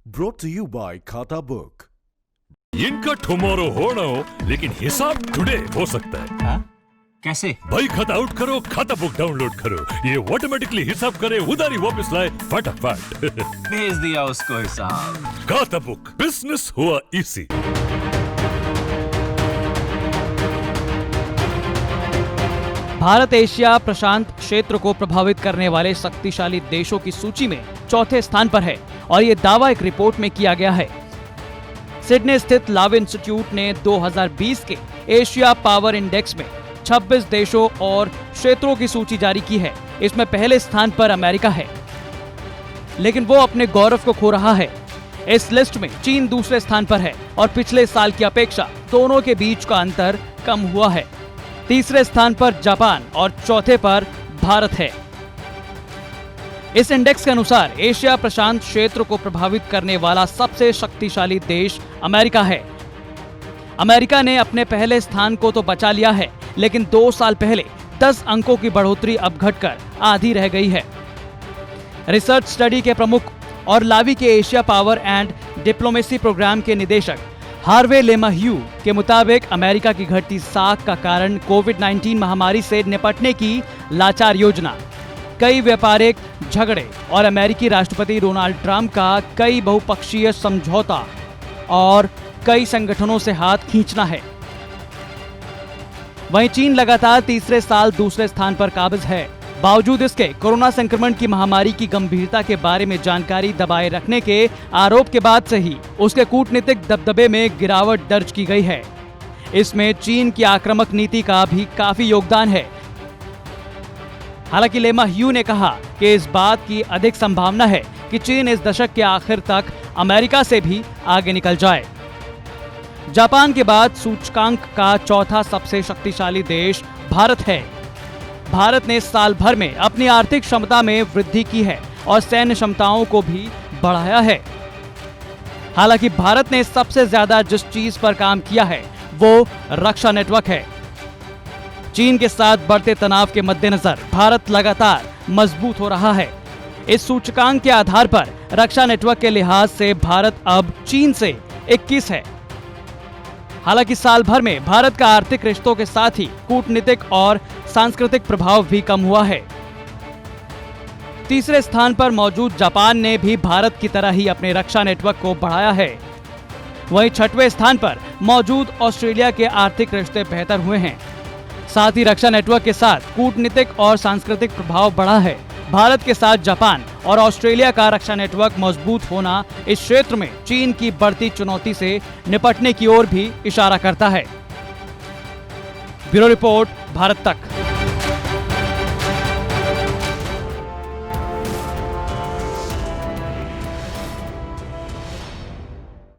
Brought to you by खाता book. इनका tomorrow होना हो लेकिन हिसाब टुडे हो सकता है। हाँ? कैसे? भाई खाता आउट करो, खाता बुक डाउनलोड करो, ये ऑटोमेटिकली हिसाब करे, उधारी वापस लाए फटाफट। भेज दिया उसको हिसाब। खाता बुक, बिजनेस हुआ इजी। भारत एशिया प्रशांत क्षेत्र को प्रभावित करने वाले शक्तिशाली देशों की सूची में चौथे स्थान पर है और ये दावा एक रिपोर्ट में किया गया है। सिडनी स्थित लाव इंस्टीट्यूट ने 2020 के एशिया पावर इंडेक्स में 26 देशों और क्षेत्रों की सूची जारी की है। इसमें पहले स्थान पर अमेरिका है, लेकिन वो अपने गौरव को खो रहा है। इस लिस्ट में चीन दूसरे स्थान पर है और पिछले साल की अपेक्षा दोनों के बीच का अंतर कम हुआ है। तीसरे स्थान पर जापान और चौथे पर भारत है। इस इंडेक्स के अनुसार एशिया प्रशांत क्षेत्र को प्रभावित करने वाला सबसे शक्तिशाली देश अमेरिका है। अमेरिका ने अपने पहले स्थान को तो बचा लिया है, लेकिन 2 साल पहले 10 अंकों की बढ़ोतरी अब घटकर आधी रह गई है। रिसर्च स्टडी के प्रमुख और लावी के Asia power and diplomacy programme के निदेशक हार्वे लेमाह्यू के मुताबिक अमेरिका की घटती साख का कारण कोविड-19 महामारी से निपटने की लाचार योजना, कई व्यापारिक झगड़े और अमेरिकी राष्ट्रपति डोनाल्ड ट्रंप का कई बहुपक्षीय समझौता और कई संगठनों से हाथ खींचना है। वहीं चीन लगातार तीसरे साल दूसरे स्थान पर काबिज है। बावजूद इसके कोरोना संक्रमण की महामारी की गंभीरता के बारे में जानकारी दबाए रखने के आरोप के बाद से ही उसके कूटनीतिक दबदबे में गिरावट दर्ज की गई है। इसमें चीन की आक्रामक नीति का भी काफी योगदान है। हालांकि लेमाह्यू ने कहा कि इस बात की अधिक संभावना है कि चीन इस दशक के आखिर तक अमेरिका से भी आगे निकल जाए। जापान के बाद सूचकांक का चौथा सबसे शक्तिशाली देश भारत है। भारत ने साल भर में अपनी आर्थिक क्षमता में वृद्धि की है और सैन्य क्षमताओं को भी बढ़ाया है। हालांकि भारत ने सबसे ज्यादा जिस चीज पर काम किया है वो रक्षा नेटवर्क है। चीन के साथ बढ़ते तनाव के मद्देनजर भारत लगातार मजबूत हो रहा है। इस सूचकांक के आधार पर रक्षा नेटवर्क के लिहाज से भारत अब चीन से 21 है। हालांकि साल भर में भारत का आर्थिक रिश्तों के साथ ही कूटनीतिक और सांस्कृतिक प्रभाव भी कम हुआ है। तीसरे स्थान पर मौजूद जापान ने भी भारत की तरह ही अपने रक्षा नेटवर्क को बढ़ाया है। वहीं छठवें स्थान पर मौजूद ऑस्ट्रेलिया के आर्थिक रिश्ते बेहतर हुए हैं। साथ ही रक्षा नेटवर्क के साथ कूटनीतिक और सांस्कृतिक प्रभाव बढ़ा है। भारत के साथ जापान और ऑस्ट्रेलिया का रक्षा नेटवर्क मजबूत होना इस क्षेत्र में चीन की बढ़ती चुनौती से निपटने की ओर भी इशारा करता है। ब्यूरो रिपोर्ट, भारत तक।